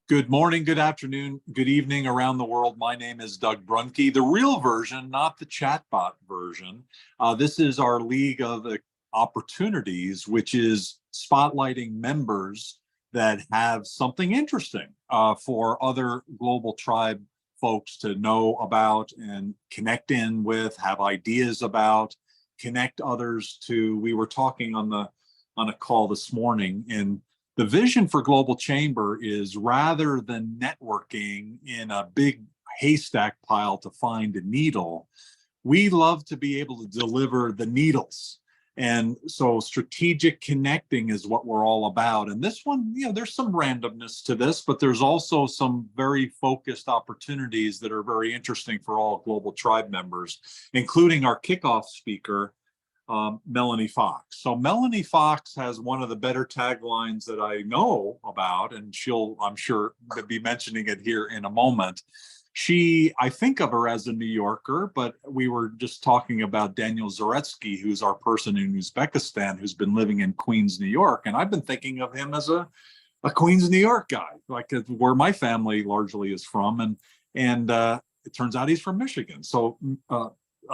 Good morning, good afternoon, good evening around the world. My name is Doug Brunke, the real version, not the chatbot version. This is our League of Opportunities, which is spotlighting members that have something interesting for other global tribe folks to know about and connect in with, have ideas about, connect others to. We were talking on a call this morning, and the vision for Global Chamber is, rather than networking in a big haystack pile to find a needle, we love to be able to deliver the needles. And so strategic connecting is what we're all about. And this one, there's some randomness to this, but there's also some very focused opportunities that are very interesting for all Global Tribe members, including our kickoff speaker, Melanie Fox. So Melanie Fox has one of the better taglines that I know about, and she'll, I'm sure, be mentioning it here in a moment. I think of her as a New Yorker, but we were just talking about Daniel Zaretsky, who's our person in Uzbekistan, who's been living in Queens, New York. And I've been thinking of him as a Queens, New York guy, like where my family largely is from. And it turns out he's from Michigan. So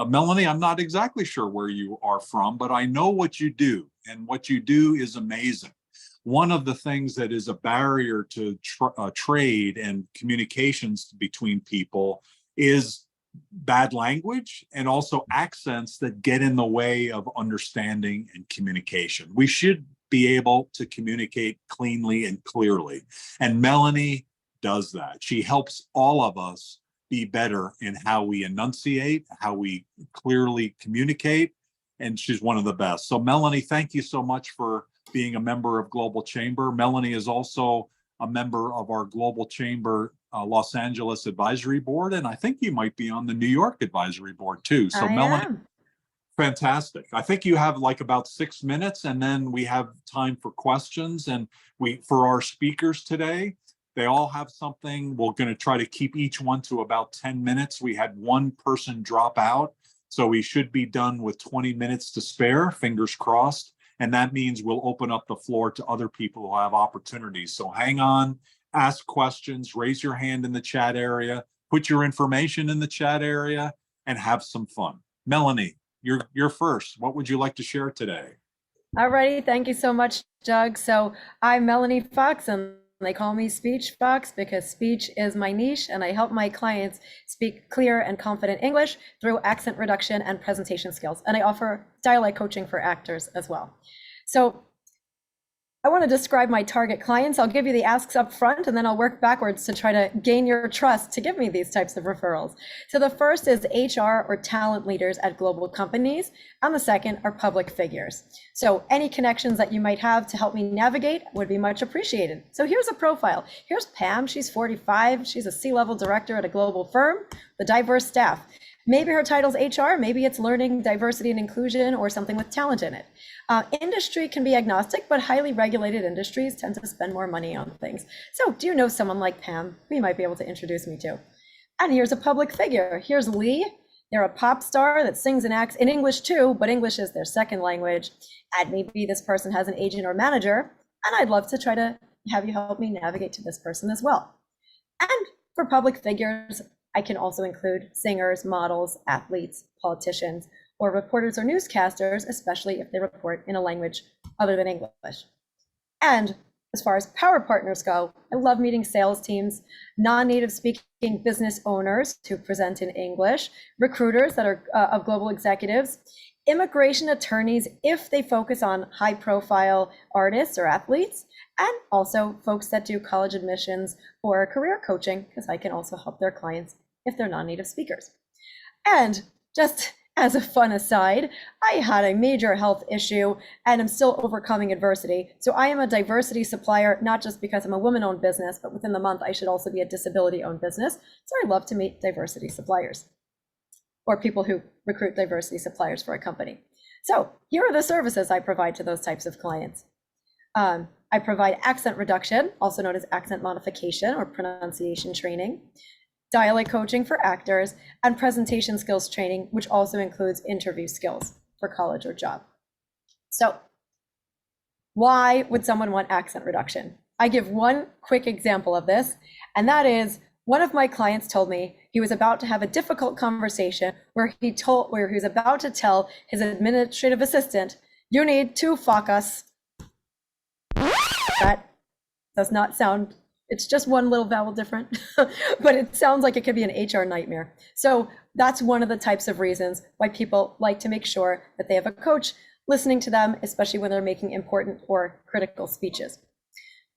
Melanie, I'm not exactly sure where you are from, but I know what you do, and what you do is amazing. One of the things that is a barrier to trade and communications between people is bad language and also accents that get in the way of understanding and communication. We should be able to communicate cleanly and clearly, and Melanie does that. She helps all of us be better in how we enunciate, how we clearly communicate, and she's one of the best. So Melanie, thank you so much for being a member of Global Chamber. Melanie is also a member of our Global Chamber Los Angeles Advisory Board, and I think you might be on the New York Advisory Board too. So Melanie, fantastic. I think you have like about 6 minutes, and then we have time for questions. And for our speakers today, they all have something. We're going to try to keep each one to about 10 minutes. We had one person drop out, so we should be done with 20 minutes to spare, fingers crossed. And that means we'll open up the floor to other people who have opportunities. So hang on, ask questions, raise your hand in the chat area, put your information in the chat area, and have some fun. Melanie, you're first. What would you like to share today? All righty, thank you so much, Doug. So I'm Melanie Fox, and they call me Speech Fox because speech is my niche, and I help my clients speak clear and confident English through accent reduction and presentation skills. And I offer dialect coaching for actors as well. So I want to describe my target clients. I'll give you the asks up front, and then I'll work backwards to try to gain your trust to give me these types of referrals. So the first is HR or talent leaders at global companies, and the second are public figures. So any connections that you might have to help me navigate would be much appreciated. So here's a profile. Here's Pam. She's 45. She's a C-level director at a global firm, the diverse staff. Maybe her title's HR, maybe it's learning, diversity and inclusion, or something with talent in it. Industry can be agnostic, but highly regulated industries tend to spend more money on things. So do you know someone like Pam who you might be able to introduce me to? And here's a public figure. Here's Lee. They're a pop star that sings and acts in English too, but English is their second language. And maybe this person has an agent or manager, and I'd love to try to have you help me navigate to this person as well. And for public figures, I can also include singers, models, athletes, politicians, or reporters or newscasters, especially if they report in a language other than English. And as far as power partners go, I love meeting sales teams, non-native speaking business owners who present in English, recruiters that are of global executives, immigration attorneys if they focus on high profile artists or athletes, and also folks that do college admissions or career coaching, because I can also help their clients if they're non-native speakers. And just as a fun aside, I had a major health issue and I'm still overcoming adversity. So I am a diversity supplier, not just because I'm a woman-owned business, but within the month I should also be a disability-owned business. So I love to meet diversity suppliers or people who recruit diversity suppliers for a company. So here are the services I provide to those types of clients. I provide accent reduction, also known as accent modification or pronunciation training, dialect coaching for actors, and presentation skills training, which also includes interview skills for college or job. So why would someone want accent reduction? I give one quick example of this, and that is one of my clients told me he was about to have a difficult conversation where he was about to tell his administrative assistant, "You need to focus." That does not sound, it's just one little vowel different, but it sounds like it could be an HR nightmare. So that's one of the types of reasons why people like to make sure that they have a coach listening to them, especially when they're making important or critical speeches.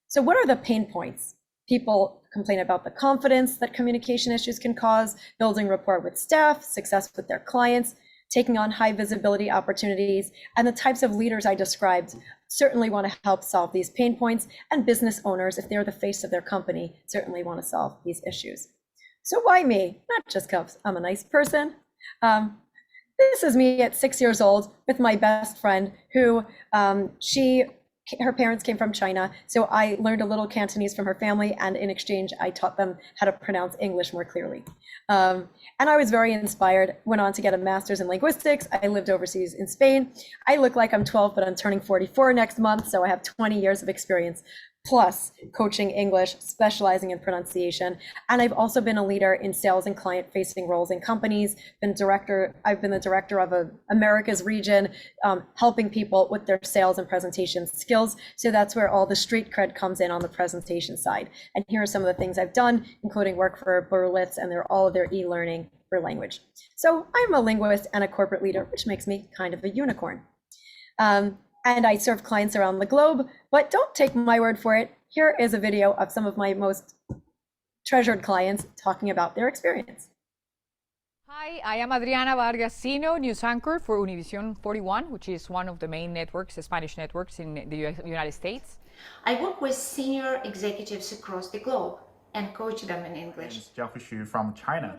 So what are the pain points? People complain about the confidence that communication issues can cause, building rapport with staff, success with their clients, taking on high visibility opportunities, and the types of leaders I described certainly want to help solve these pain points, and business owners, if they're the face of their company, certainly want to solve these issues. So why me? Not just because I'm a nice person. This is me at 6 years old with my best friend who her parents came from China, so I learned a little Cantonese from her family, and in exchange, I taught them how to pronounce English more clearly. And I was very inspired, went on to get a master's in linguistics. I lived overseas in Spain. I look like I'm 12, but I'm turning 44 next month, so I have 20 years of experience, plus coaching English, specializing in pronunciation. And I've also been a leader in sales and client-facing roles in companies. I've been the director of Americas region, helping people with their sales and presentation skills. So that's where all the street cred comes in on the presentation side. And here are some of the things I've done, including work for Berlitz and all of their e-learning for language. So I'm a linguist and a corporate leader, which makes me kind of a unicorn. And I serve clients around the globe, but don't take my word for it. Here is a video of some of my most treasured clients talking about their experience. Hi, I am Adriana Vargasino, news anchor for Univision 41, which is one of the main networks, the Spanish networks in the United States. I work with senior executives across the globe and coach them in English. Jeffrey Xu from China.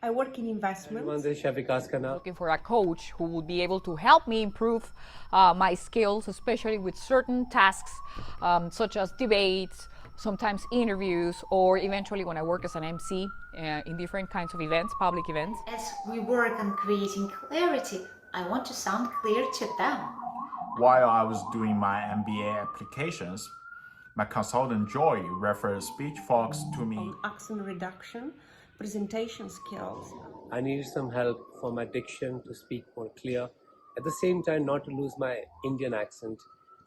I work in investments. Looking for a coach who will be able to help me improve my skills, especially with certain tasks, such as debates, sometimes interviews, or eventually when I work as an MC in different kinds of events, public events. As we work on creating clarity, I want to sound clear to them. While I was doing my MBA applications, my consultant Joy referred Speech Fox to me. On accent reduction, presentation skills. I needed some help for my diction to speak more clear. At the same time, not to lose my Indian accent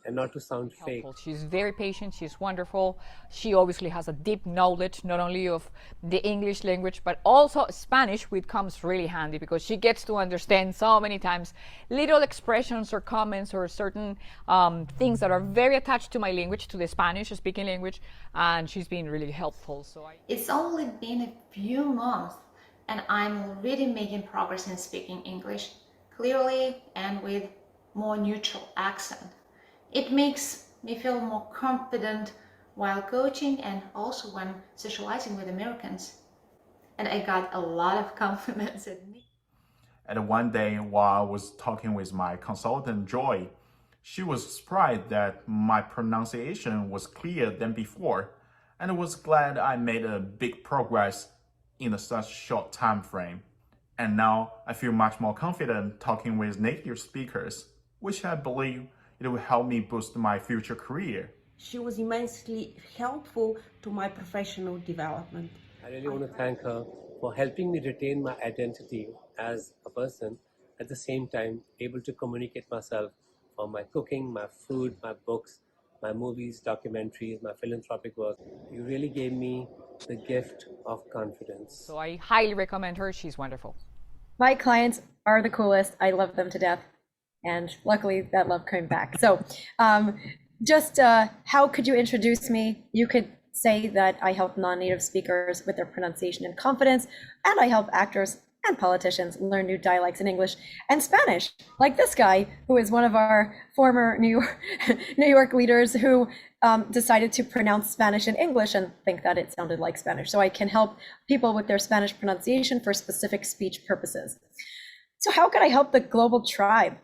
and not to sound fake. She's very patient, she's wonderful. She obviously has a deep knowledge, not only of the English language, but also Spanish, which comes really handy because she gets to understand so many times little expressions or comments or certain things that are very attached to my language, to the Spanish speaking language, and she's been really helpful. It's only been a few months and I'm already making progress in speaking English clearly and with more neutral accent. It makes me feel more confident while coaching and also when socializing with Americans. And I got a lot of compliments at me. And one day while I was talking with my consultant Joy, she was surprised that my pronunciation was clearer than before, and was glad I made a big progress in such short time frame. And now I feel much more confident talking with native speakers, which I believe it will help me boost my future career. She was immensely helpful to my professional development. I really want to thank her for helping me retain my identity as a person, at the same time able to communicate myself from my cooking, my food, my books, my movies, documentaries, my philanthropic work. You really gave me the gift of confidence. So I highly recommend her, she's wonderful. My clients are the coolest. I love them to death. And luckily that love came back. So how could you introduce me? You could say that I help non-native speakers with their pronunciation and confidence, and I help actors and politicians learn new dialects in English and Spanish, like this guy, who is one of our former New York leaders who decided to pronounce Spanish in English and think that it sounded like Spanish. So I can help people with their Spanish pronunciation for specific speech purposes. So how could I help the global tribe?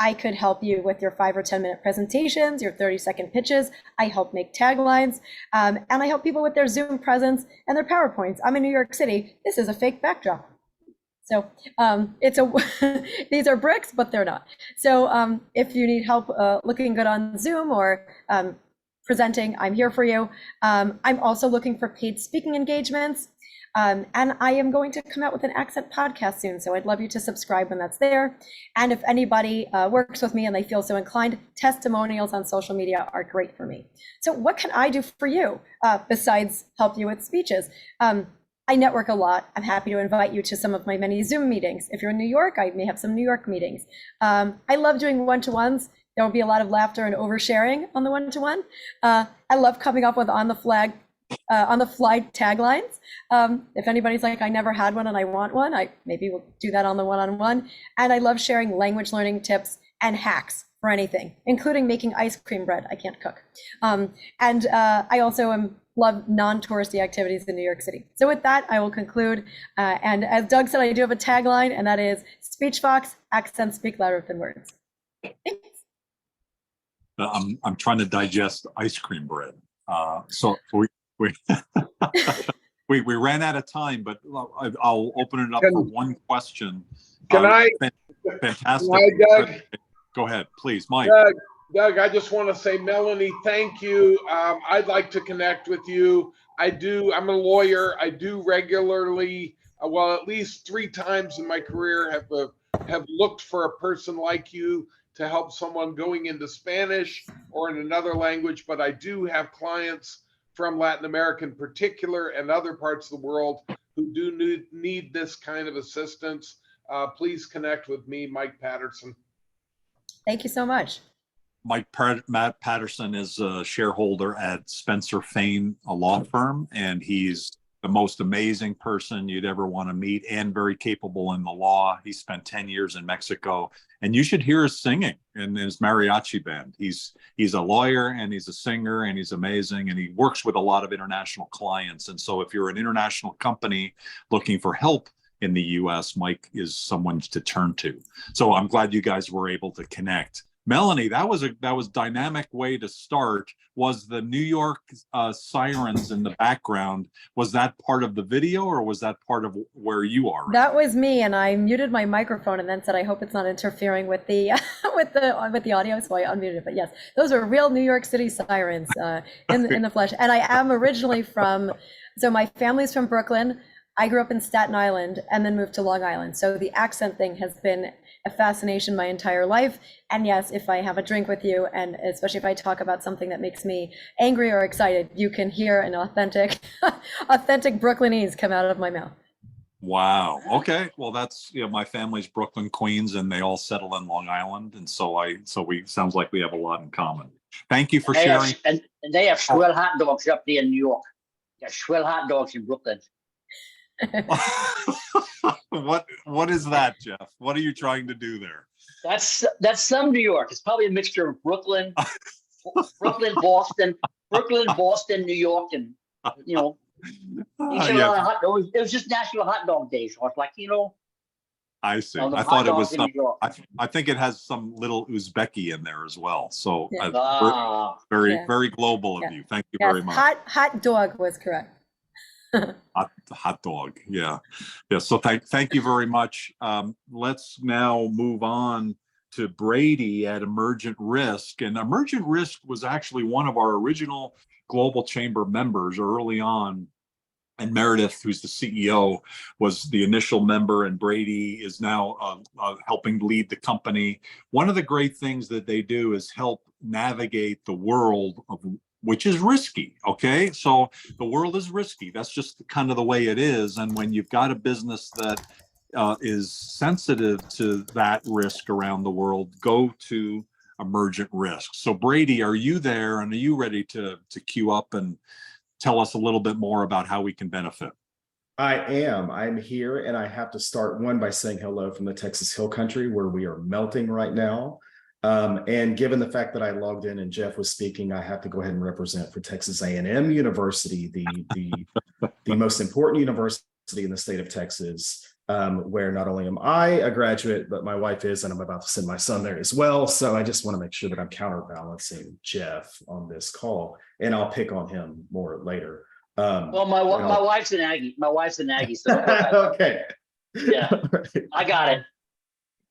I could help you with your 5 or 10 minute presentations, your 30-second pitches. I help make taglines, and I help people with their Zoom presence and their PowerPoints. I'm in New York City. This is a fake backdrop. So these are bricks, but they're not. So if you need help looking good on Zoom or presenting, I'm here for you. I'm also looking for paid speaking engagements. And I am going to come out with an accent podcast soon, so I'd love you to subscribe when that's there. And if anybody works with me and they feel so inclined, testimonials on social media are great for me. So what can I do for you besides help you with speeches? I network a lot. I'm happy to invite you to some of my many Zoom meetings. If you're in New York, I may have some New York meetings. I love doing one-to-ones. There will be a lot of laughter and oversharing on the one-to-one. I love coming up with on the fly taglines. If anybody's like, I never had one and I want one, maybe we'll do that on the one-on-one. And I love sharing language learning tips and hacks for anything, including making ice cream bread. I can't cook. I also love non-touristy activities in New York City. So with that, I will conclude. And as Doug said, I do have a tagline, and that is Speech Fox, accents speak louder than words. Thanks. I'm trying to digest ice cream bread. So we ran out of time, but I'll open it up for one question. Can I? Fantastic. Doug? Go ahead, please, Mike. Doug, I just want to say, Melanie, thank you. I'd like to connect with you. I'm a lawyer. I do regularly, well, at least 3 times in my career have looked for a person like you to help someone going into Spanish or in another language. But I do have clients from Latin America in particular and other parts of the world who do need this kind of assistance. Please connect with me, Mike Patterson. Thank you so much. Matt Patterson is a shareholder at Spencer Fane, a law firm, and he's the most amazing person you'd ever want to meet and very capable in the law. He spent 10 years in Mexico, and you should hear his singing in his mariachi band. He's a lawyer and he's a singer and he's amazing, and he works with a lot of international clients. And so if you're an international company looking for help in the US, Mike is someone to turn to. So I'm glad you guys were able to connect. Melanie, that was dynamic way to start. Was the New York sirens in the background, was that part of the video or was that part of where you are? Right that was me, and I muted my microphone and then said, I hope it's not interfering with the with the audio, so I unmuted it. But yes, those are real New York City sirens in the flesh. And I am originally so my family's from Brooklyn. I grew up in Staten Island and then moved to Long Island. So the accent thing has been a fascination my entire life. And yes, if I have a drink with you, and especially if I talk about something that makes me angry or excited, you can hear an authentic Brooklynese come out of my mouth. Wow. Okay. Well, that's, my family's Brooklyn, Queens, and they all settle in Long Island. And so sounds like we have a lot in common. Thank you for sharing. And they have swell hot dogs up there in New York. They have swell hot dogs in Brooklyn. What is that, Jeff? What are you trying to do there? That's some New York. It's probably a mixture of Brooklyn, Boston, New York, and they a lot of hot dogs. It was just National Hot Dog Day, so it's like I see. I thought it was some. I think it has some little Uzbeki in there as well. So very global of you. Thank you very much. Hot dog was correct. Hot dog. Yeah. So thank you very much. Let's now move on to Brady at Emergent Risk. And Emergent Risk was actually one of our original Global Chamber members early on. And Meredith, who's the CEO, was the initial member, and Brady is now helping lead the company. One of the great things that they do is help navigate the world of which is risky. Okay. So the world is risky. That's just kind of the way it is. And when you've got a business that is sensitive to that risk around the world, go to Emergent Risk. So Brady, are you there, and are you ready to queue up and tell us a little bit more about how we can benefit? I am. I'm here, and I have to start by saying hello from the Texas Hill Country, where we are melting right now. And given the fact that I logged in and Jeff was speaking, I have to go ahead and represent for Texas A&M University, the most important university in the state of Texas, where not only am I a graduate, but my wife is, and I'm about to send my son there as well. So I just want to make sure that I'm counterbalancing Jeff on this call, and I'll pick on him more later. Well, my wife's an Aggie. So okay. Yeah, I got it.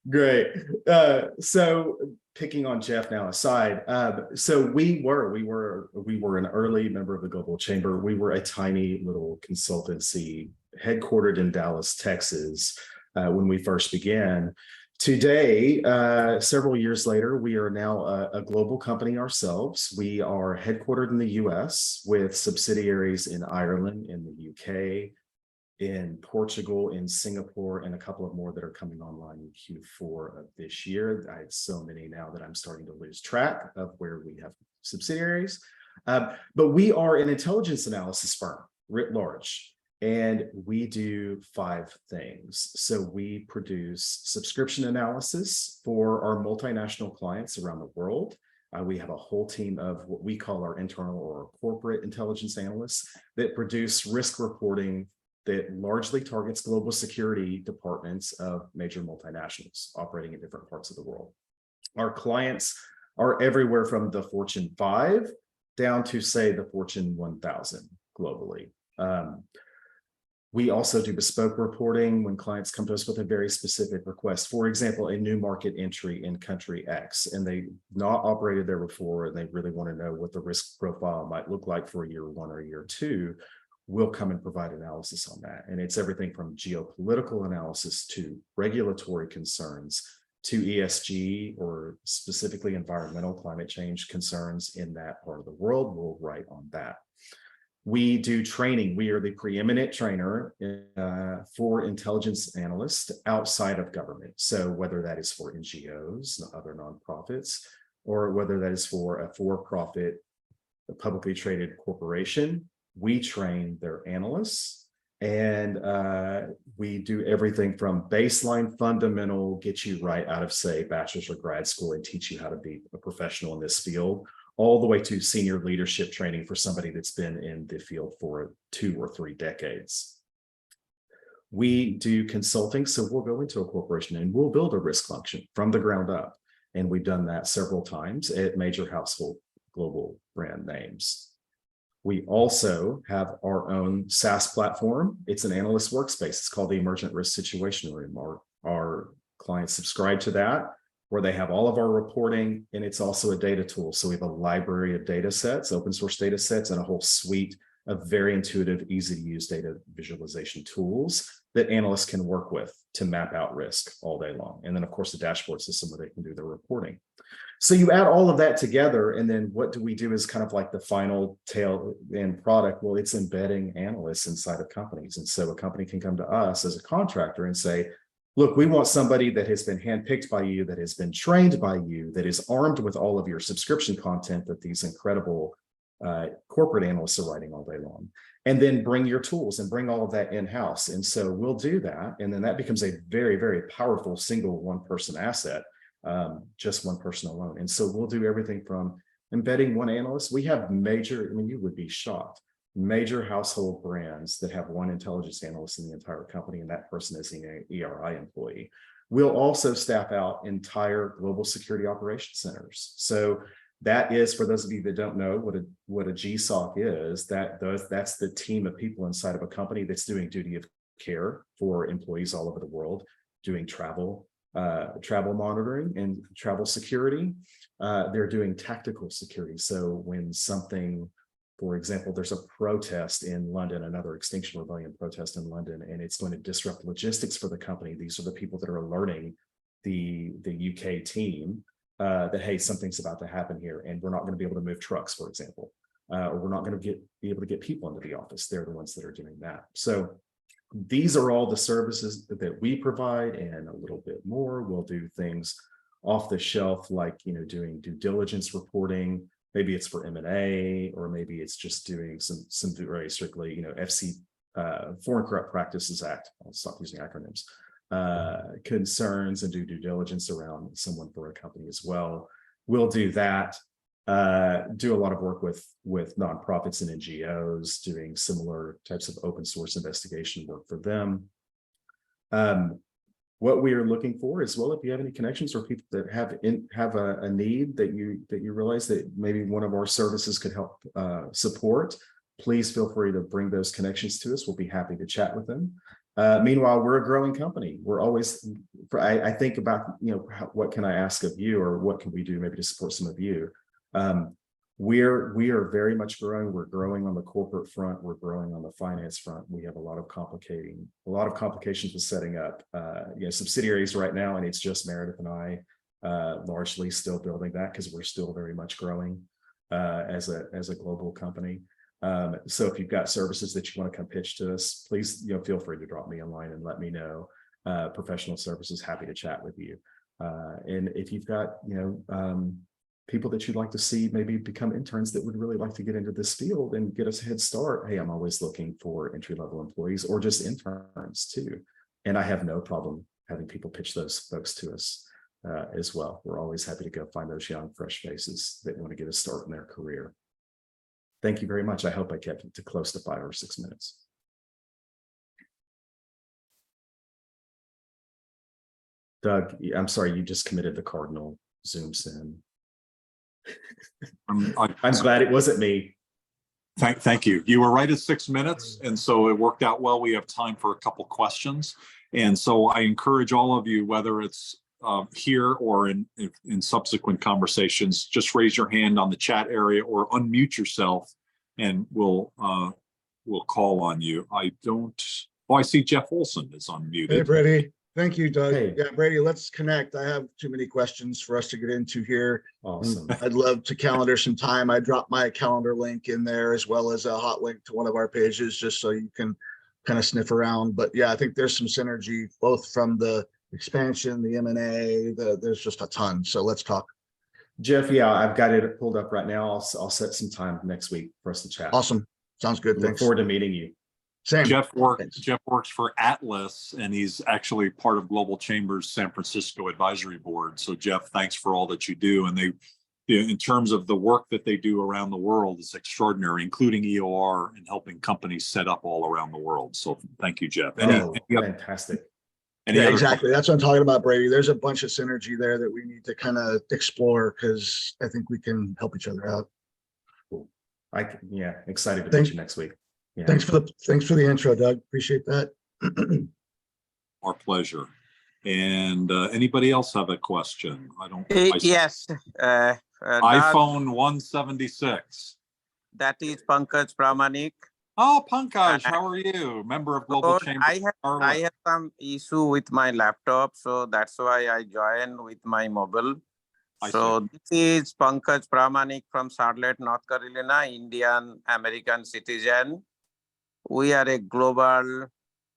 Great. So picking on Jeff now aside, so we were an early member of the Global Chamber. We were a tiny little consultancy headquartered in Dallas, Texas, when we first began. Today, several years later, we are now a global company ourselves. We are headquartered in the US with subsidiaries in Ireland, in the UK, in Portugal, in Singapore, and a couple of more that are coming online in Q4 of this year. I have so many now that I'm starting to lose track of where we have subsidiaries. But we are an intelligence analysis firm writ large, and we do 5 things. So we produce subscription analysis for our multinational clients around the world. We have a whole team of what we call our internal or corporate intelligence analysts that produce risk reporting that largely targets global security departments of major multinationals operating in different parts of the world. Our clients are everywhere from the Fortune 5 down to, say, the Fortune 1000 globally. We also do bespoke reporting when clients come to us with a very specific request. For example, a new market entry in country X, and they've not operated there before, and they really want to know what the risk profile might look like for year 1 or year 2. We'll come and provide analysis on that. And it's everything from geopolitical analysis to regulatory concerns to ESG, or specifically environmental climate change concerns in that part of the world. We'll write on that. We do training. We are the preeminent trainer for intelligence analysts outside of government. So whether that is for NGOs, other nonprofits, or whether that is for a for-profit, publicly traded corporation, we train their analysts, and we do everything from baseline fundamental, get you right out of, say, bachelor's or grad school and teach you how to be a professional in this field, all the way to senior leadership training for somebody that's been in the field for 2 or 3 decades. We do consulting, so we'll go into a corporation and we'll build a risk function from the ground up. And we've done that several times at major household global brand names. We also have our own SaaS platform. It's an analyst workspace. It's called the Emergent Risk Situation Room. Our clients subscribe to that, where they have all of our reporting, and it's also a data tool. So we have a library of data sets, open source data sets, and a whole suite of very intuitive, easy to use data visualization tools that analysts can work with to map out risk all day long. And then, of course, the dashboard system where they can do their reporting. So you add all of that together, and then what do we do is kind of like the final tail end product. Well, it's embedding analysts inside of companies. And so a company can come to us as a contractor and say, look, we want somebody that has been handpicked by you, that has been trained by you, that is armed with all of your subscription content that these incredible corporate analysts are writing all day long. And then bring your tools and bring all of that in-house. And so we'll do that. And then that becomes a very, very powerful single one-person asset. Just one person alone. And so we'll do everything from embedding one analyst. We have major, I mean, you would be shocked, major household brands that have one intelligence analyst in the entire company, and that person is an ERI employee. We'll also staff out entire global security operations centers. So that is, for those of you that don't know what a GSOC is, that's the team of people inside of a company that's doing duty of care for employees all over the world, doing travel monitoring and travel security. They're doing tactical security. So when something, for example, there's a protest in London, another Extinction Rebellion protest in London, and it's going to disrupt logistics for the company. These are the people that are alerting the UK team that, hey, something's about to happen here, and we're not going to be able to move trucks, for example, or we're not going to be able to get people into the office. They're the ones that are doing that. So these are all the services that we provide, and a little bit more. We'll do things off the shelf, like, doing due diligence reporting. Maybe it's for M&A, or maybe it's just doing some very strictly, FC, Foreign Corrupt Practices Act. I'll stop using acronyms. Concerns, and do due diligence around someone for a company as well. We'll do that. Do a lot of work with nonprofits and NGOs, doing similar types of open source investigation work for them. What we are looking for is, well, if you have any connections or people that have a need that you realize that maybe one of our services could help support, please feel free to bring those connections to us. We'll be happy to chat with them. Meanwhile, we're a growing company. We're always, I think about, what can I ask of you, or what can we do maybe to support some of you? We are very much growing. We're growing on the corporate front. We're growing on the finance front. We have a lot of complications with setting up, subsidiaries right now, and it's just Meredith and I, largely still building that because we're still very much growing as a global company. So if you've got services that you want to come pitch to us, please, feel free to drop me a line and let me know. Professional services, happy to chat with you. And if you've got, people that you'd like to see maybe become interns that would really like to get into this field and get us a head start, hey, I'm always looking for entry-level employees or just interns too. And I have no problem having people pitch those folks to us as well. We're always happy to go find those young, fresh faces that want to get a start in their career. Thank you very much. I hope I kept it to close to 5 or 6 minutes. Doug, I'm sorry, you just committed the cardinal Zoom sin. I'm glad it wasn't me. Thank you. You were right at 6 minutes, and so it worked out well. We have time for a couple questions, and so I encourage all of you, whether it's here or in subsequent conversations, just raise your hand on the chat area or unmute yourself, and we'll call on you. I see Jeff Olson is unmuted. Hey, Brady. Thank you, Doug. Hey. Yeah, Brady, let's connect. I have too many questions for us to get into here. Awesome. I'd love to calendar some time. I dropped my calendar link in there as well as a hot link to one of our pages just so you can kind of sniff around. But yeah, I think there's some synergy both from the expansion, the M&A, there's just a ton. So let's talk. Jeff, yeah, I've got it pulled up right now. I'll set some time next week for us to chat. Awesome. Sounds good. Look Thanks. forward to meeting you. Same. Jeff works for Atlas, and he's actually part of Global Chambers San Francisco Advisory Board. So Jeff, thanks for all that you do. And they, in terms of the work that they do around the world, is extraordinary, including EOR and helping companies set up all around the world. So thank you, Jeff. Fantastic. Yeah, exactly. That's what I'm talking about, Brady. There's a bunch of synergy there that we need to kind of explore because I think we can help each other out. Cool. Excited to meet you next week. Yeah. Thanks for the intro, Doug. Appreciate that. Our pleasure. And anybody else have a question? Yes. iPhone 176. That is Pankaj Pramanik. Oh, Pankaj, how are you? Member of Global Chamber. I have some issue with my laptop, so that's why I joined with my mobile. This is Pankaj Pramanik from Charlotte, North Carolina, Indian American citizen. We are a global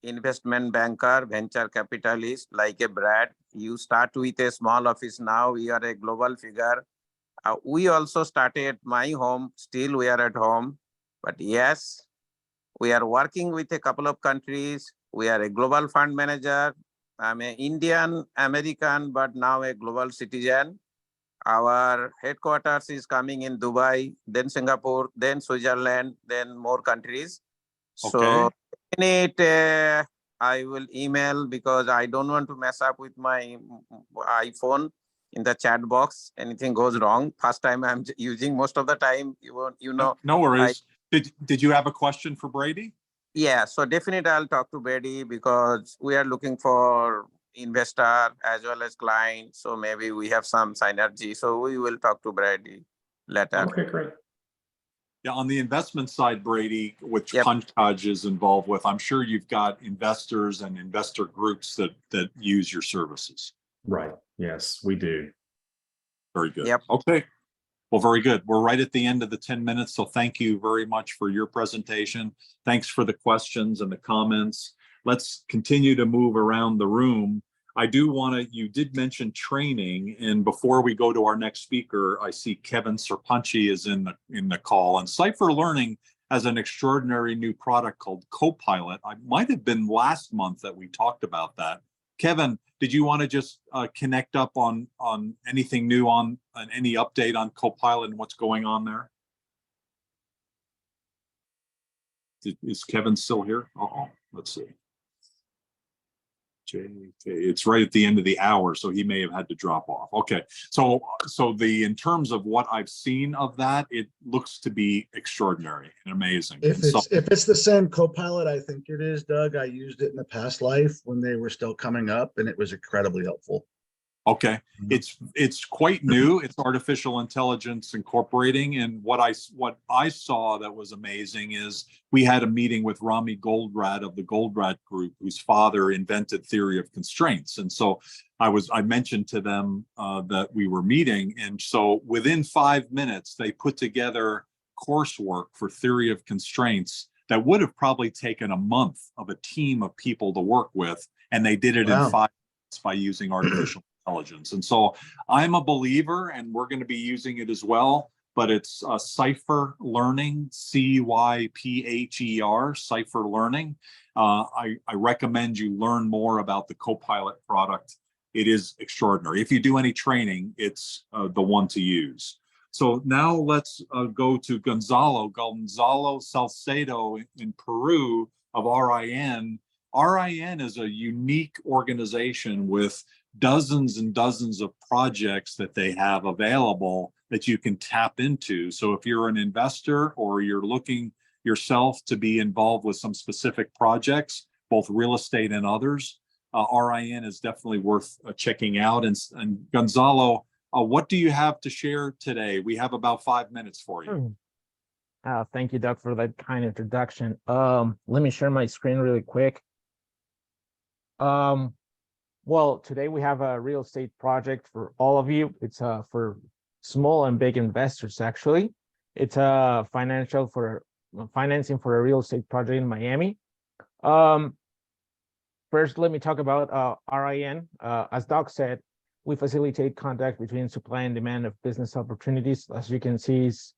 investment banker, venture capitalist, like a Brad. You start with a small office now. We are a global figure. We also started my home. Still, we are at home. But yes, we are working with a couple of countries. We are a global fund manager. I'm an Indian American, but now a global citizen. Our headquarters is coming in Dubai, then Singapore, then Switzerland, then more countries. So I will email because I don't want to mess up with my iPhone in the chat box. Anything goes wrong. First time I'm using, most of the time, you know. No worries. Did you have a question for Brady? Yeah, so definitely I'll talk to Brady because we are looking for investor as well as client. So maybe we have some synergy. So we will talk to Brady later. Okay, great. Yeah, on the investment side, Brady, which Pankaj is involved with, I'm sure you've got investors and investor groups that use your services. Right. Yes, we do. Very good. Yep. Okay. Well, very good. We're right at the end of the 10 minutes. So thank you very much for your presentation. Thanks for the questions and the comments. Let's continue to move around the room. I do want to, you did mention training, and before we go to our next speaker, I see Kevin Serpunchi is in the call, and Cipher Learning has an extraordinary new product called Copilot. I might have been last month that we talked about that. Kevin, did you want to just connect up on anything new on any update on Copilot and what's going on there? Is Kevin still here? Let's see. It's right at the end of the hour, so he may have had to drop off. Okay, so in terms of what I've seen of that, it looks to be extraordinary and amazing. If it's the same Copilot, I think it is, Doug. I used it in the past life when they were still coming up, and it was incredibly helpful. Okay, it's quite new. It's artificial intelligence incorporating, and what I saw that was amazing is we had a meeting with Rami Goldratt of the Goldratt Group, whose father invented theory of constraints, and so I mentioned to them that we were meeting, and so within 5 minutes they put together coursework for theory of constraints that would have probably taken a month of a team of people to work with, and they did it in 5 minutes by using artificial intelligence. And so I'm a believer, and we're going to be using it as well, but it's Cypher Learning, CYPHER, Cypher Learning. I recommend you learn more about the Copilot product. It is extraordinary. If you do any training, it's the one to use. So now let's go to Gonzalo Salcedo in Peru of RIN. RIN is a unique organization with dozens and dozens of projects that they have available that you can tap into. So if you're an investor or you're looking yourself to be involved with some specific projects, both real estate and others, RIN is definitely worth checking out. And Gonzalo, what do you have to share today? We have about 5 minutes for you. Thank you, Doug, for that kind introduction. Let me share my screen really quick. Well, today we have a real estate project for all of you. It's for small and big investors, actually. It's financing for a real estate project in Miami. First, let me talk about RIN. As Doug said, we facilitate contact between supply and demand of business opportunities. As you can see, it's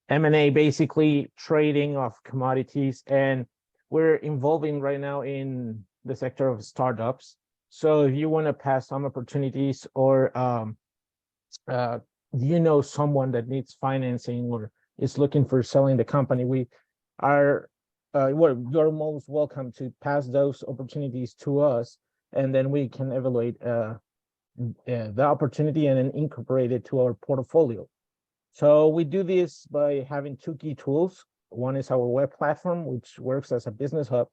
M&A, basically trading of commodities, and we're involving right now in the sector of startups. So if you want to pass some opportunities, or you know someone that needs financing or is looking for selling the company, you're most welcome to pass those opportunities to us, and then we can evaluate the opportunity and then incorporate it to our portfolio. So we do this by having two key tools. One is our web platform, which works as a business hub,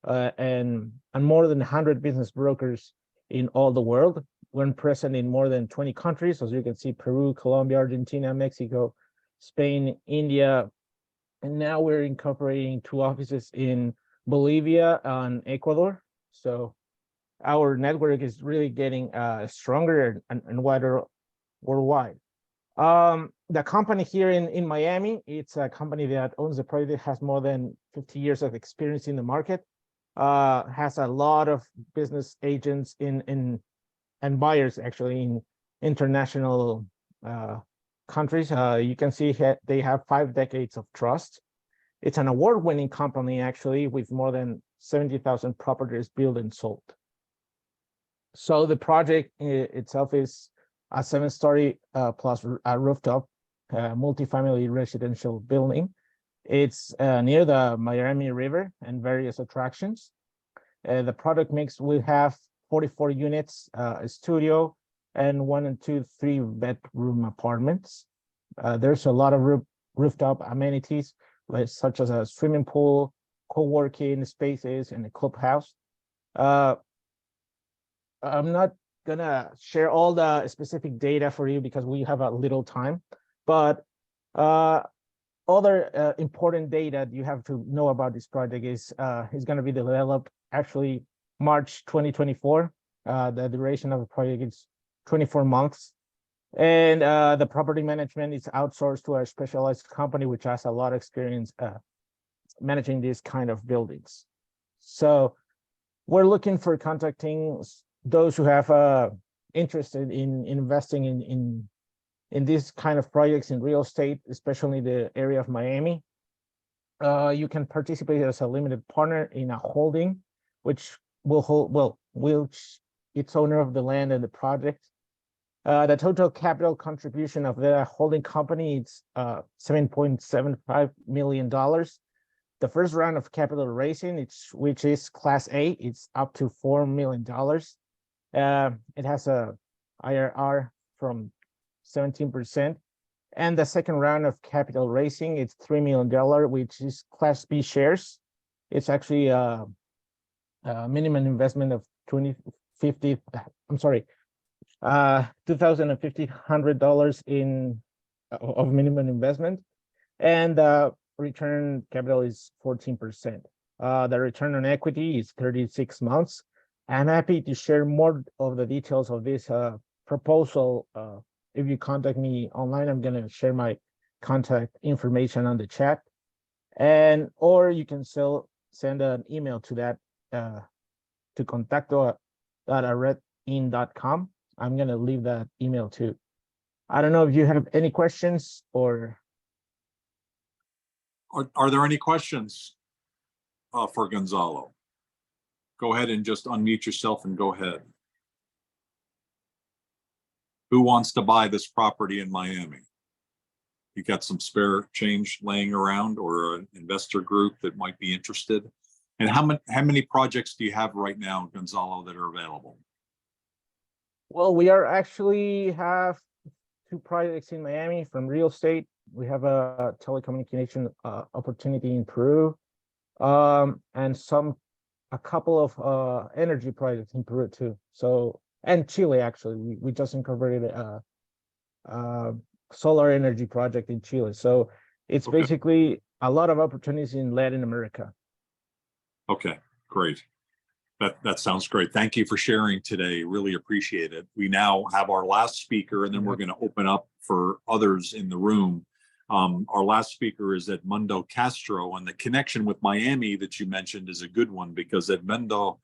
and more than 100 business brokers in all the world. We're present in more than 20 countries, as you can see: Peru, Colombia, Argentina, Mexico, Spain, India, and now we're incorporating 2 offices in Bolivia and Ecuador. So our network is really getting stronger and wider worldwide. The company here in Miami, it's a company that owns the project, has more than 50 years of experience in the market, has a lot of business agents and buyers actually in international countries. You can see they have 5 decades of trust. It's an award-winning company, actually, with more than 70,000 properties built and sold. So the project itself is a 7-story plus a rooftop multifamily residential building. It's near the Miami River and various attractions. The product mix will have 44 units, a studio, and 1 and 2, 3-bedroom apartments. There's a lot of rooftop amenities, such as a swimming pool, co-working spaces, and a clubhouse. I'm not gonna share all the specific data for you because we have a little time, but other important data you have to know about this project is going to be developed actually March 2024. The duration of the project is 24 months. And the property management is outsourced to a specialized company which has a lot of experience managing these kind of buildings. So we're looking for contacting those who have interested in investing in these kind of projects in real estate, especially the area of Miami. You can participate as a limited partner in a holding, which will hold, which it's owner of the land and the project. The total capital contribution of the holding company is $7.75 million. the first round of capital raising, which is Class A, it's up to $4 million. It has a IRR from 17%. And the second round of capital raising, it's $3 million, which is Class B shares. It's actually a minimum investment of $2,500 in of minimum investment, and return capital is 14%. The return on equity is 36 months. I'm happy to share more of the details of this proposal. If you contact me online, I'm gonna share my contact information on the chat, or you can still send an email to that to contacto@redin.com. I'm gonna leave that email too. I don't know if you have any questions or. Are there any questions for Gonzalo? Go ahead and just unmute yourself and go ahead. Who wants to buy this property in Miami? You got some spare change laying around, or an investor group that might be interested? And how many projects do you have right now, Gonzalo, that are available? Well, we are actually have 2 projects in Miami from real estate. We have a telecommunication opportunity in Peru, and a couple of energy projects in Peru too. So, and Chile, actually, we just incorporated a solar energy project in Chile. So it's basically a lot of opportunities in Latin America. Okay, great. That sounds great. Thank you for sharing today. Really appreciate it. We now have our last speaker, and then we're going to open up for others in the room. Our last speaker is Edmundo Castro, and the connection with Miami that you mentioned is a good one, because Edmundo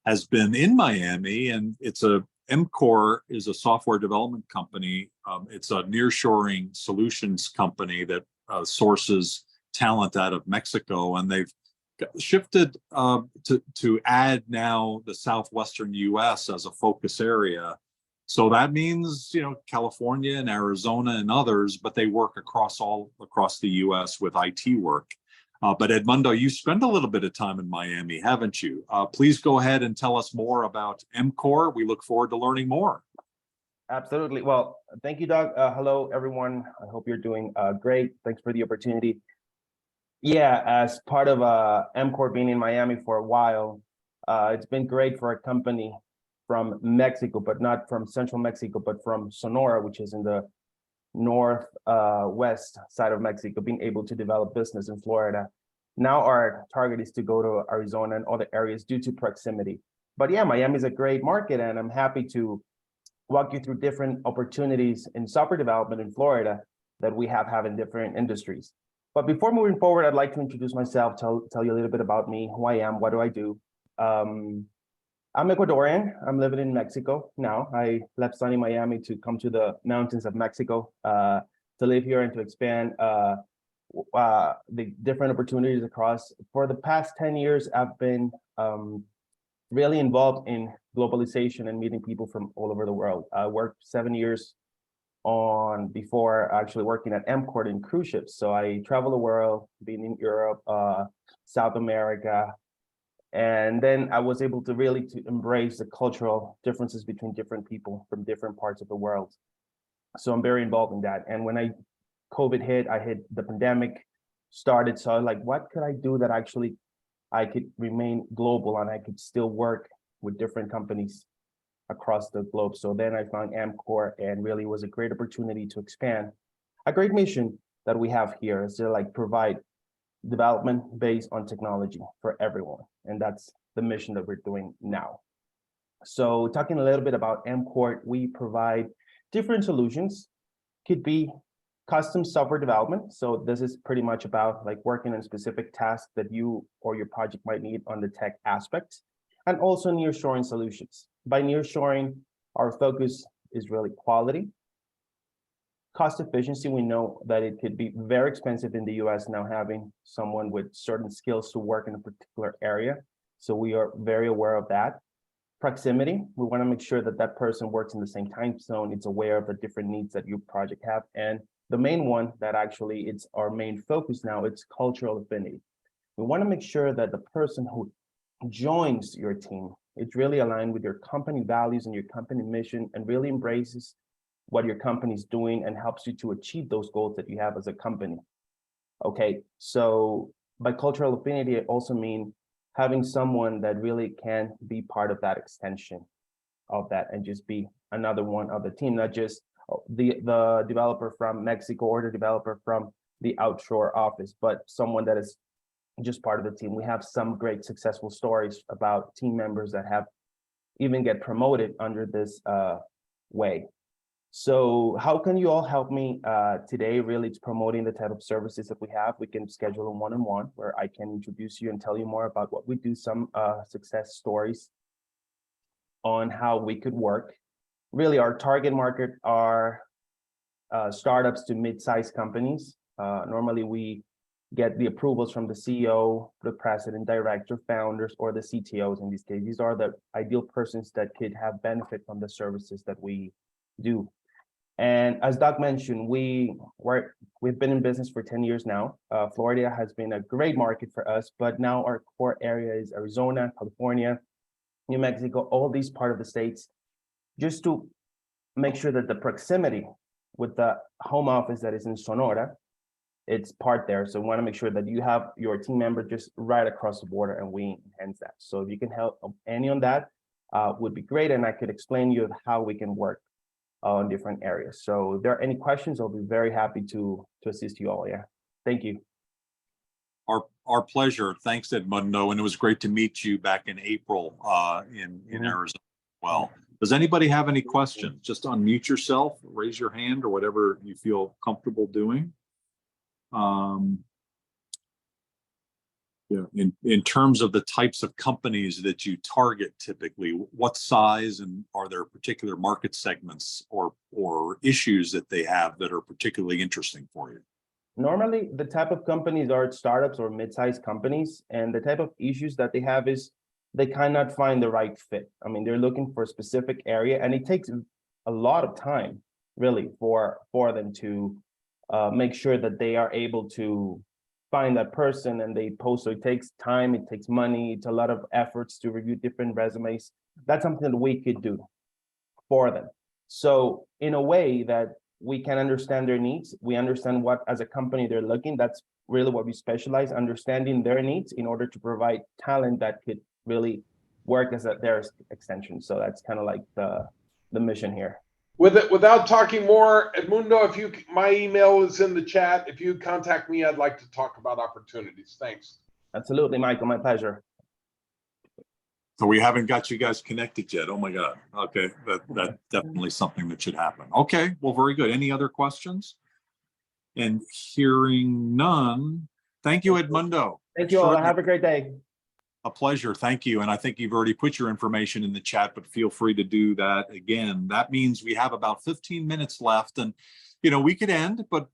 has been in Miami, and EMCOR is a software development company. It's a nearshoring solutions company that sources talent out of Mexico, and they've shifted to add now the southwestern U.S. as a focus area. So that means, California and Arizona and others, but they work across the U.S. with IT work. But Edmundo, you spent a little bit of time in Miami, haven't you? Please go ahead and tell us more about EMCOR. We look forward to learning more. Absolutely. Well, thank you, Doug. Hello, everyone. I hope you're doing great. Thanks for the opportunity. Yeah, as part of EMCOR being in Miami for a while, it's been great for a company from Mexico, but not from central Mexico, but from Sonora, which is in the northwest side of Mexico, being able to develop business in Florida. Now our target is to go to Arizona and other areas due to proximity. But yeah, Miami is a great market, and I'm happy to walk you through different opportunities in software development in Florida that we have in different industries. But before moving forward, I'd like to introduce myself, tell you a little bit about me, who I am, what do I do. I'm Ecuadorian. I'm living in Mexico now. I left sunny Miami to come to the mountains of Mexico to live here and to expand the different opportunities across. For the past 10 years, I've been really involved in globalization and meeting people from all over the world. I worked 7 years before actually working at EMCOR in cruise ships. So I travel the world, being in Europe, South America, and then I was able to really embrace the cultural differences between different people from different parts of the world. So I'm very involved in that. And when COVID hit, the pandemic started. So I was like, what could I do that actually I could remain global and I could still work with different companies across the globe? So then I found EMCOR, and really was a great opportunity to expand a great mission that we have here, is to provide development based on technology for everyone. And that's the mission that we're doing now. So talking a little bit about EMCOR, we provide different solutions. Could be custom software development. So this is pretty much about working on specific tasks that you or your project might need on the tech aspect, and also nearshoring solutions. By nearshoring, our focus is really quality, cost efficiency. We know that it could be very expensive in the US now having someone with certain skills to work in a particular area. So we are very aware of that. Proximity, we want to make sure that that person works in the same time zone, it's aware of the different needs that your project have. And the main one that actually it's our main focus now, it's cultural affinity. We want to make sure that the person who joins your team is really aligned with your company values and your company mission and really embraces what your company is doing and helps you to achieve those goals that you have as a company. Okay, so by cultural affinity, it also means having someone that really can be part of that extension of that and just be another one of the team, not just the developer from Mexico or the developer from the outshore office, but someone that is just part of the team. We have some great successful stories about team members that have even get promoted under this way. So how can you all help me today? Really, it's promoting the type of services that we have. We can schedule a one-on-one where I can introduce you and tell you more about what we do, some success stories on how we could work. Really, our target market are startups to mid-sized companies. Normally, we get the approvals from the CEO, the president, director, founders, or the CTOs in this case. These are the ideal persons that could have benefit from the services that we do. And as Doug mentioned, we've been in business for 10 years now. Florida has been a great market for us, but now our core area is Arizona, California, New Mexico, all these part of the states, just to make sure that the proximity with the home office that is in Sonora, it's part there. So we want to make sure that you have your team member just right across the border, and we enhance that. So if you can help any on that, would be great. And I could explain you how we can work on different areas. So if there are any questions, I'll be very happy to assist you all. Yeah, thank you. Our pleasure. Thanks, Edmundo. And it was great to meet you back in April in Arizona as well. Does anybody have any questions? Just unmute yourself, raise your hand, or whatever you feel comfortable doing. Yeah, in terms of the types of companies that you target typically, what size, and are there particular market segments or issues that they have that are particularly interesting for you? Normally, the type of companies are startups or mid-sized companies, and the type of issues that they have is they cannot find the right fit. I mean, they're looking for a specific area, and it takes a lot of time, really, for them to make sure that they are able to find that person, and they post. So it takes time, it takes money, it's a lot of efforts to review different resumes. That's something that we could do for them. So in a way that we can understand their needs, we understand what as a company they're looking. That's really what we specialize, understanding their needs in order to provide talent that could really work as their extension. So that's kind of like the mission here. Without talking more, Edmundo, my email is in the chat. If you contact me, I'd like to talk about opportunities. Thanks. Absolutely, Michael, my pleasure. So we haven't got you guys connected yet. Oh my God. Okay, that's definitely something that should happen. Okay, well, very good. Any other questions? And hearing none, thank you, Edmundo. Thank you all. Have a great day. A pleasure. Thank you. And I think you've already put your information in the chat, but feel free to do that again. That means we have about 15 minutes left, and we could end, but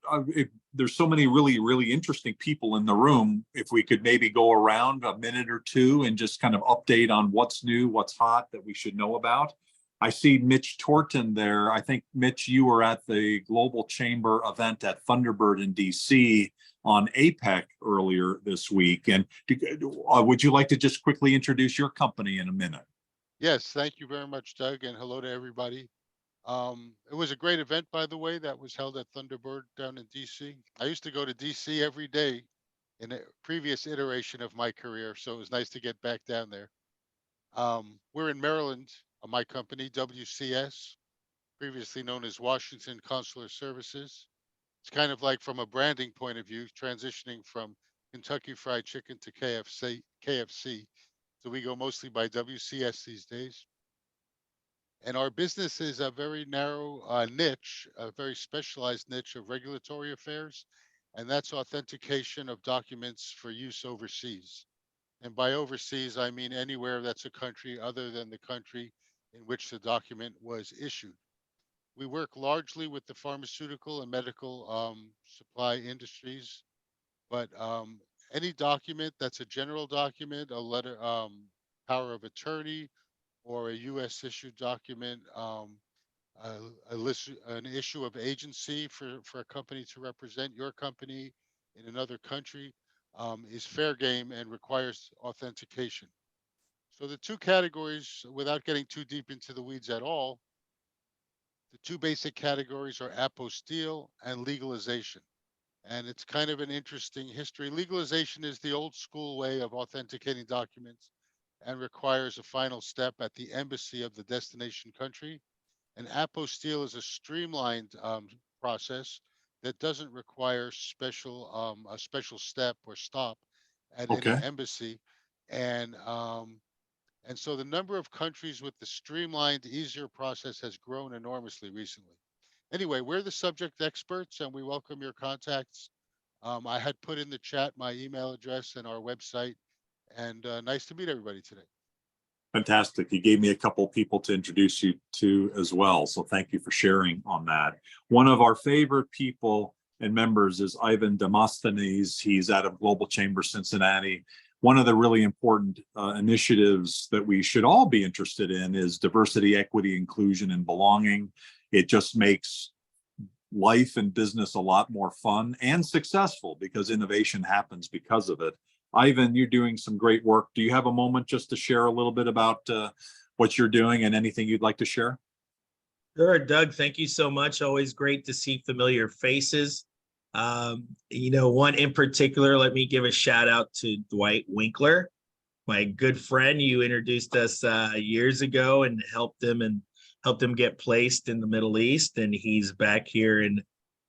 there's so many really, really interesting people in the room. If we could maybe go around a minute or two and just kind of update on what's new, what's hot that we should know about. I see Mitch Torton there. I think, Mitch, you were at the Global Chamber event at Thunderbird in DC on APEC earlier this week. And would you like to just quickly introduce your company in a minute? Yes, thank you very much, Doug, and hello to everybody. It was a great event, by the way, that was held at Thunderbird down in DC. I used to go to DC every day in a previous iteration of my career, so it was nice to get back down there. We're in Maryland, my company, WCS, previously known as Washington Consular Services. It's kind of like, from a branding point of view, transitioning from Kentucky Fried Chicken to KFC. So we go mostly by WCS these days. And our business is a very narrow niche, a very specialized niche of regulatory affairs, and that's authentication of documents for use overseas. And by overseas, I mean anywhere that's a country other than the country in which the document was issued. We work largely with the pharmaceutical and medical supply industries, but any document that's a general document, a letter, power of attorney, or a U.S. issued document, an issue of agency for a company to represent your company in another country, is fair game and requires authentication. So the two categories, without getting too deep into the weeds at all, the two basic categories are apostille and legalization. And it's kind of an interesting history. Legalization is the old school way of authenticating documents and requires a final step at the embassy of the destination country. And apostille is a streamlined process that doesn't require a special step or stop at any Okay. embassy. And and so the number of countries with the streamlined, easier process has grown enormously recently. Anyway, we're the subject experts and we welcome your contacts. I had put in the chat my email address and our website, and nice to meet everybody today. Fantastic. You gave me a couple people to introduce you to as well. So thank you for sharing on that. One of our favorite people and members is Ivan Demosthenes. He's out of Global Chamber Cincinnati. One of the really important initiatives that we should all be interested in is diversity, equity, inclusion, and belonging. It just makes life and business a lot more fun and successful because innovation happens because of it. Ivan, you're doing some great work. Do you have a moment just to share a little bit about what you're doing and anything you'd like to share? Sure, Doug, thank you so much. Always great to see familiar faces. One in particular, let me give a shout out to Dwight Winkler, my good friend. You introduced us years ago and helped him get placed in the Middle East, and he's back here in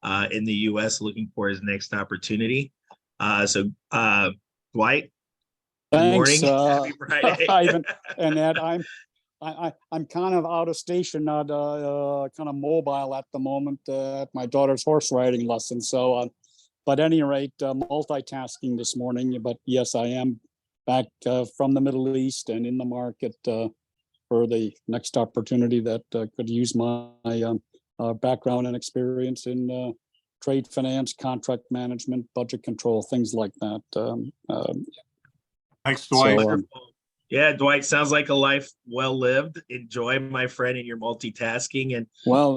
the U.S. looking for his next opportunity. Dwight, good Thanks, morning. Happy Friday. Ivan and Ed. I'm kind of out of station, not kind of mobile at the moment at my daughter's horse riding lesson. So, but at any rate, multitasking this morning. But yes, I am back from the Middle East and in the market for the next opportunity that could use my background and experience in trade finance, contract management, budget control, things like that. Thanks, Dwight. So, yeah, Dwight, sounds like a life well lived. Enjoy, my friend, in your multitasking. And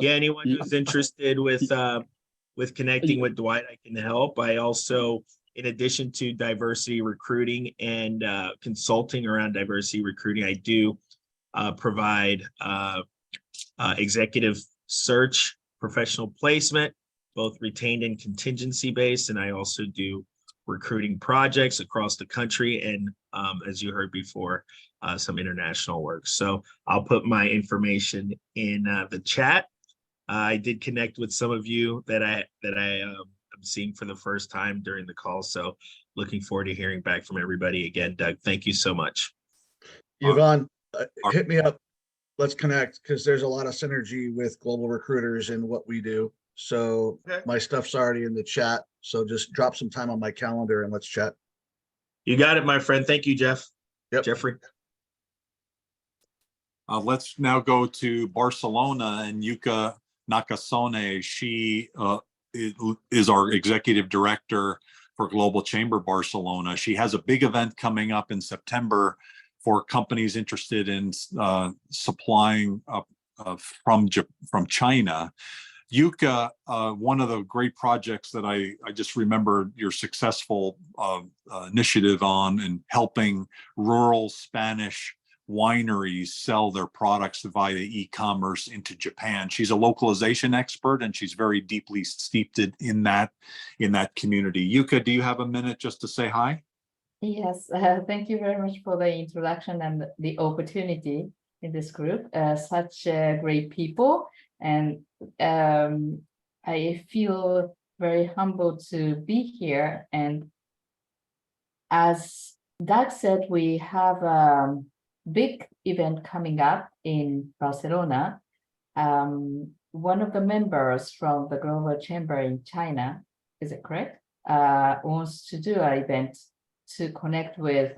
anyone who's interested with connecting with Dwight, I can help. I also, in addition to diversity recruiting and consulting around diversity recruiting, I do provide executive search, professional placement, both retained and contingency based. And I also do recruiting projects across the country and, as you heard before, some international work. So I'll put my information in the chat. I did connect with some of you that I am seeing for the first time during the call. So looking forward to hearing back from everybody again. Doug, thank you so much. Yvonne, hit me up. Let's connect because there's a lot of synergy with global recruiters and what we do. So my stuff's already in the chat. So just drop some time on my calendar and let's chat. You got it, my friend. Thank you, Jeff. Yep. Jeffrey. Let's now go to Barcelona and Yuka Nakasone. She is our executive director for Global Chamber Barcelona. She has a big event coming up in September for companies interested in supplying from China. Yuka, one of the great projects that I just remember your successful initiative on and helping rural Spanish wineries sell their products via e-commerce into Japan. She's a localization expert and she's very deeply steeped in that community. Yuka, do you have a minute just to say hi? Yes, thank you very much for the introduction and the opportunity in this group. Such great people, and I feel very humbled to be here. And as Doug said, we have a big event coming up in Barcelona. One of the members from the Global Chamber in China, is it correct, wants to do an event to connect with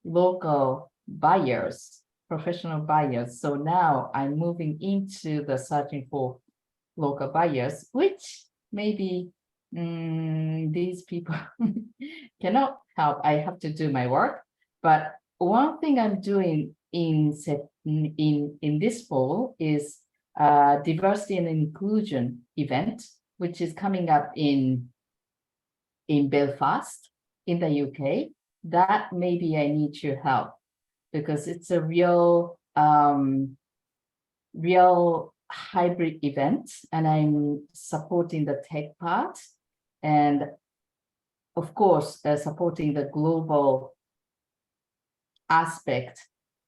local buyers, professional buyers. So now I'm moving into the searching for local buyers, which maybe these people cannot help. I have to do my work. But one thing I'm doing in this fall is diversity and inclusion event, which is coming up in Belfast. in the UK, that maybe I need your help, because it's a real real hybrid event, and I'm supporting the tech part, and of course supporting the global aspect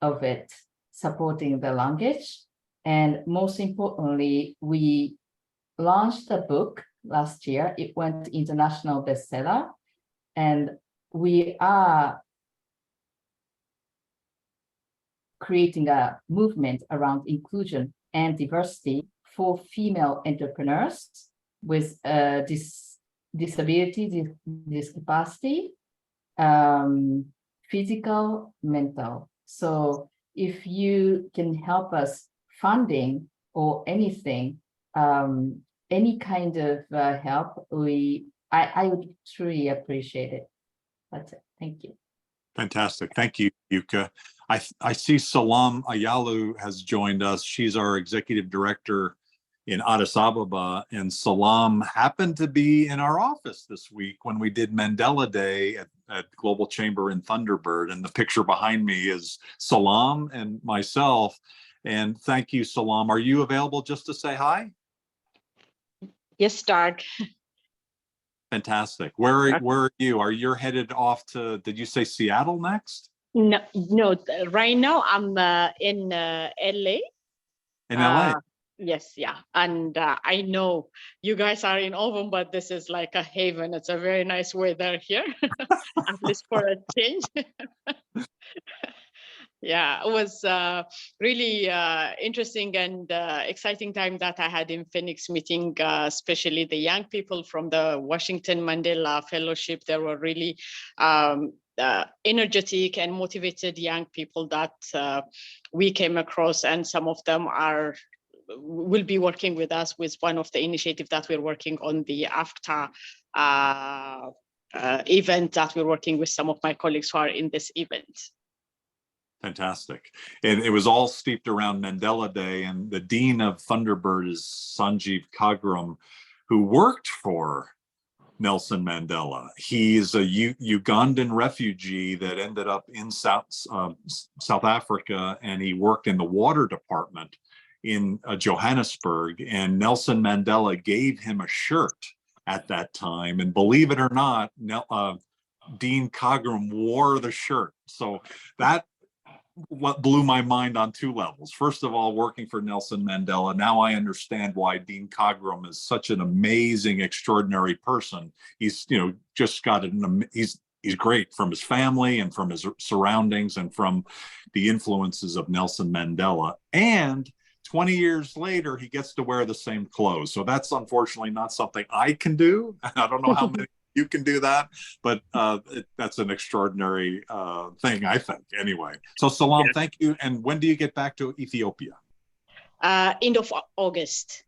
of it, supporting the language. And most importantly, we launched a book last year. It went international bestseller, and we are creating a movement around inclusion and diversity for female entrepreneurs with disability, discapacity, physical, mental. So if you can help us funding or anything, any kind of help, I would truly appreciate it. That's it. Thank you. Fantastic. Thank you, Yuka. I see Salam Ayalu has joined us. She's our executive director in Addis Ababa, and Salam happened to be in our office this week when we did Mandela Day at Global Chamber in Thunderbird. And the picture behind me is Salam and myself. And thank you, Salam. Are you available just to say hi? Yes, Doug. Fantastic. Where are you? Are you headed off to, did you say Seattle next? No, right now I'm in LA. In LA? Yes, yeah. And I know you guys are in Oven, but this is like a haven. It's a very nice weather here, at least for a change. Yeah, it was really interesting and exciting time that I had in Phoenix meeting, especially the young people from the Washington Mandela Fellowship. They were really energetic and motivated young people that we came across, and some of them will be working with us with one of the initiatives that we're working on, the AFTA event that we're working with some of my colleagues who are in this event. Fantastic. And it was all steeped around Mandela Day, and the dean of Thunderbird is Sanjeev Kagram, who worked for Nelson Mandela. He's a Ugandan refugee that ended up in South Africa, and he worked in the water department in Johannesburg, and Nelson Mandela gave him a shirt at that time. And believe it or not, Dean Kagram wore the shirt. So that what blew my mind on two levels. First of all, working for Nelson Mandela, now I understand why Dean Kagram is such an amazing, extraordinary person. He's, just got he's great from his family and from his surroundings and from the influences of Nelson Mandela. And 20 years later, he gets to wear the same clothes. So that's unfortunately not something I can do. I don't know how many you can do that, but that's an extraordinary thing, I think, anyway. So Salam, thank you. And when do you get back to Ethiopia? End of August.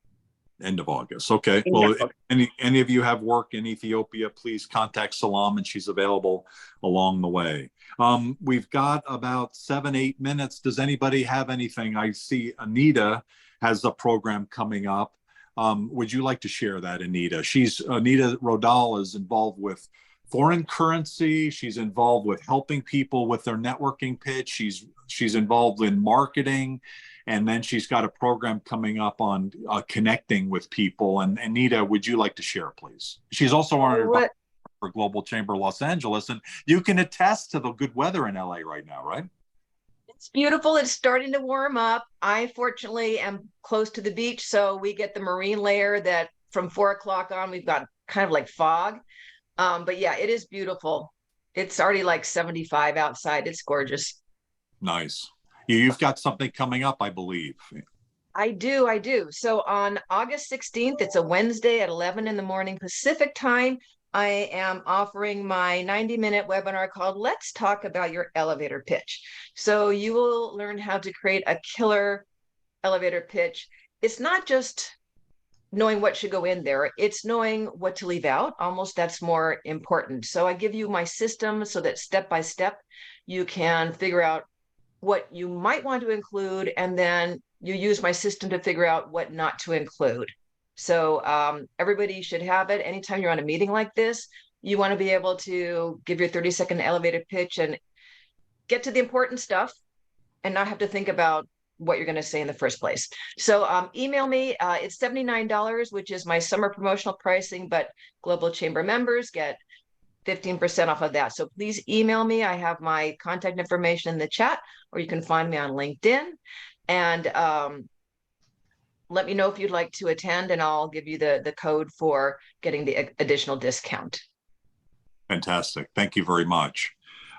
End of August. Okay. Well, if any of you have work in Ethiopia, please contact Salam, and she's available along the way. We've got about 7-8 minutes. Does anybody have anything? I see Anita has a program coming up. Would you like to share that, Anita? Anita Rodal is involved with foreign currency. She's involved with helping people with their networking pitch. She's involved in marketing. And then she's got a program coming up on connecting with people. And Anita, would you like to share, please? She's also on advisor for Global Chamber Los Angeles. And you can attest to the good weather in LA right now, right? It's beautiful. It's starting to warm up. I fortunately am close to the beach, so we get the marine layer that from 4 o'clock on, we've got kind of like fog. But yeah, it is beautiful. It's already like 75 outside. It's gorgeous. Nice. You've got something coming up, I believe. I do. So on August 16th, it's a Wednesday at 11 in the morning Pacific time, I am offering my 90-minute webinar called Let's Talk About Your Elevator Pitch. So you will learn how to create a killer elevator pitch. It's not just knowing what should go in there, it's knowing what to leave out. Almost that's more important. So I give you my system so that step by step, you can figure out what you might want to include, and then you use my system to figure out what not to include. So everybody should have it. Anytime you're on a meeting like this, You want to be able to give your 30-second elevator pitch and get to the important stuff and not have to think about what you're going to say in the first place. So email me. It's $79, which is my summer promotional pricing, but Global Chamber members get 15% off of that. So please email me. I have my contact information in the chat, or you can find me on LinkedIn. And let me know if you'd like to attend, and I'll give you the code for getting the additional discount. Fantastic. Thank you very much.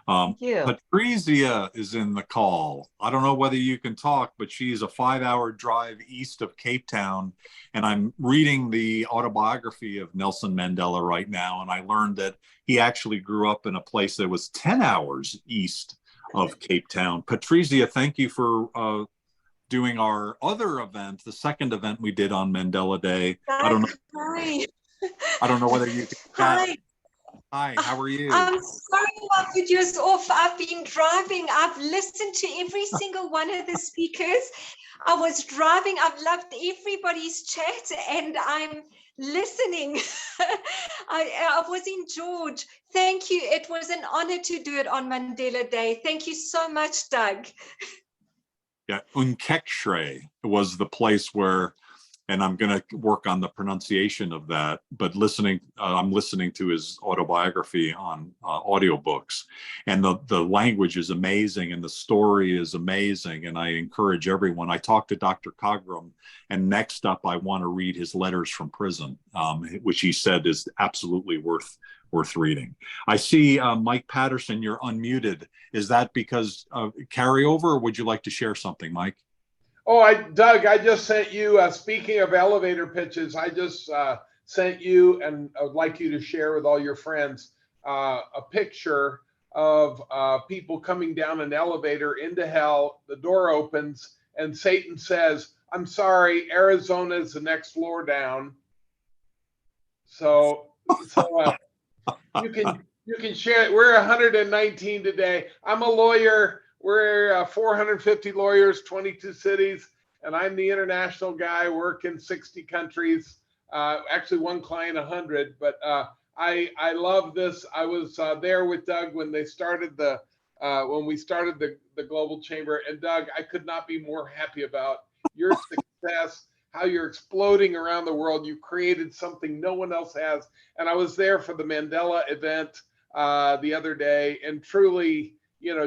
Thank you. Patrizia is in the call. I don't know whether you can talk, but she's a 5-hour drive east of Cape Town. And I'm reading the autobiography of Nelson Mandela right now. And I learned that he actually grew up in a place that was 10 hours east of Cape Town. Patrizia, thank you for doing our other event, the second event we did on Mandela Day. I don't know. Hi. I don't know whether you can Hi. Hi, how are you? I'm sorry about you just off. I've been driving. I've listened to every single one of the speakers. I was driving. I've loved everybody's chat and I'm listening. I was in George. Thank you. It was an honor to do it on Mandela Day. Thank you so much, Doug. Yeah, Unkekstre was the place where, and I'm going to work on the pronunciation of that, but I'm listening to his autobiography on audiobooks, and the language is amazing and the story is amazing. And I encourage everyone. I talked to Dr. Cogram, and next up, I want to read his letters from prison, which he said is absolutely worth reading. I see Mike Patterson, you're unmuted. Is that because of carryover, or would you like to share something, Mike? Oh, Doug, I just sent you, speaking of elevator pitches, I just sent you, and I would like you to share with all your friends, a picture of people coming down an elevator into hell. The door opens and Satan says, "I'm sorry, Arizona is the next floor down." So you can share it. We're 119 today. I'm a lawyer. We're 450 lawyers, 22 cities, and I'm the international guy, work in 60 countries. Actually, one client, 100. But I love this. I was there with Doug when they started when we started the Global Chamber, and Doug, I could not be more happy about your success, how you're exploding around the world. You've created something no one else has, and I was there for the Mandela event the other day, and truly,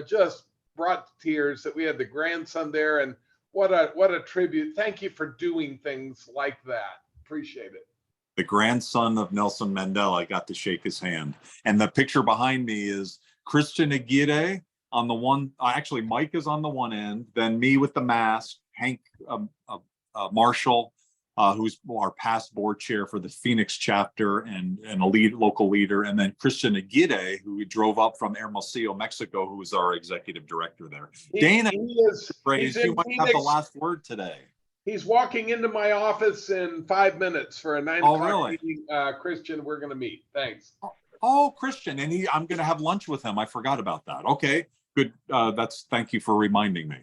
just brought tears that we had the grandson there, and what a tribute. Thank you for doing things like that. Appreciate it. The grandson of Nelson Mandela. Got to shake his hand. And the picture behind me is Christian Aguirre on the one, actually Mike is on the one end, then me with the mask, Hank Marshall, who's our past board chair for the Phoenix chapter and a local leader, and then Christian Aguirre, who drove up from Hermosillo, Mexico, who is our executive director there. Dana, he's you in might have the Phoenix. last word today. He's walking into my office in 5 minutes for a 9 o'clock meeting. Christian, we're going to meet. Thanks. Oh, Christian, and I'm going to have lunch with him. I forgot about that. Okay, good. Thank you for reminding me.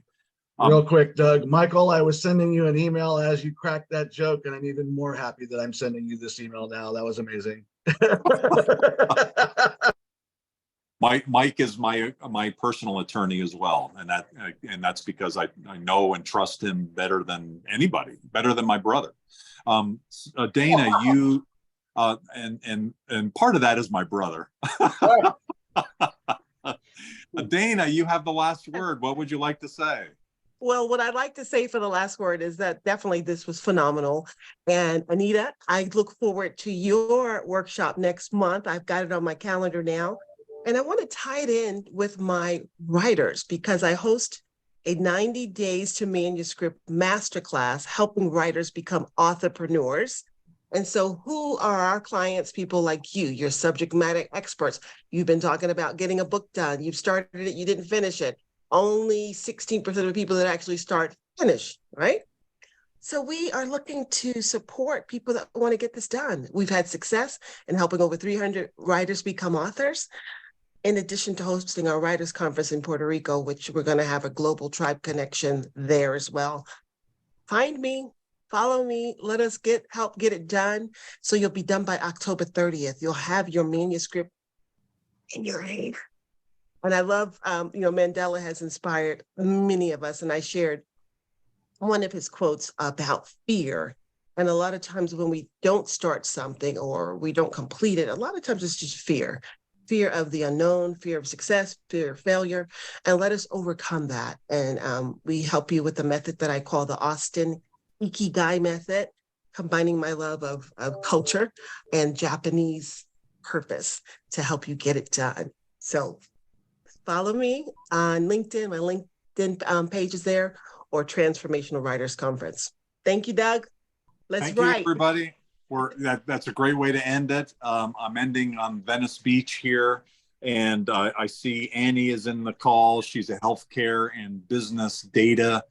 Real quick, Doug, Michael, I was sending you an email as you cracked that joke, and I'm even more happy that I'm sending you this email now. That was amazing. Mike is my personal attorney as well, and that's because I know and trust him better than anybody, better than my brother. Dana, you and part of that is my brother. Dana, you have the last word. What would you like to say? Well, what I'd like to say for the last word is that definitely this was phenomenal. And Anita, I look forward to your workshop next month. I've got it on my calendar now. And I want to tie it in with my writers because I host a 90 Days to Manuscript Masterclass, helping writers become authorpreneurs. And so who are our clients? People like you, your subject matter experts. You've been talking about getting a book done. You've started it, you didn't finish it. Only 16% of the people that actually start finish, right? So we are looking to support people that want to get this done. We've had success in helping over 300 writers become authors, in addition to hosting our writers conference in Puerto Rico, which we're going to have a global tribe connection there as well. Find me, follow me. Let us help get it done. So you'll be done by October 30th. You'll have your manuscript in your hand. And I love, Mandela has inspired many of us, and I shared one of his quotes about fear. And a lot of times when we don't start something or we don't complete it, a lot of times it's just fear. Fear of the unknown, fear of success, fear of failure, and let us overcome that. And we help you with the method that I call the Austin Ikigai method, combining my love of culture and Japanese purpose to help you get it done. So follow me on LinkedIn. My LinkedIn page is there, or Transformational Writers Conference. Thank you, Doug. Let's Thank write. you, everybody. That's a great way to end it. I'm ending on Venice Beach here, and I see Annie is in the call. She's a healthcare and business data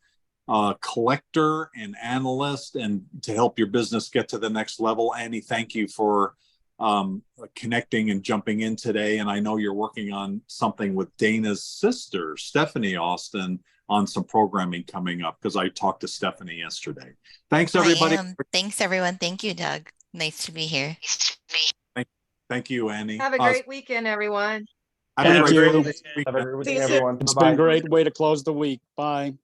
collector and analyst, and to help your business get to the next level. Annie, thank you for connecting and jumping in today. And I know you're working on something with Dana's sister, Stephanie Austin, on some programming coming up, because I talked to Stephanie yesterday. Thanks, everybody. Thanks, everyone. Thank you, Doug. Nice to be here. Thank you, Annie. Have a great weekend, everyone. Thank you. Have a great weekend, everyone. It's Bye-bye. been a great way to close the week. Bye.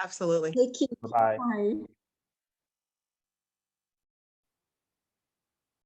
Absolutely. Bye-bye. Bye.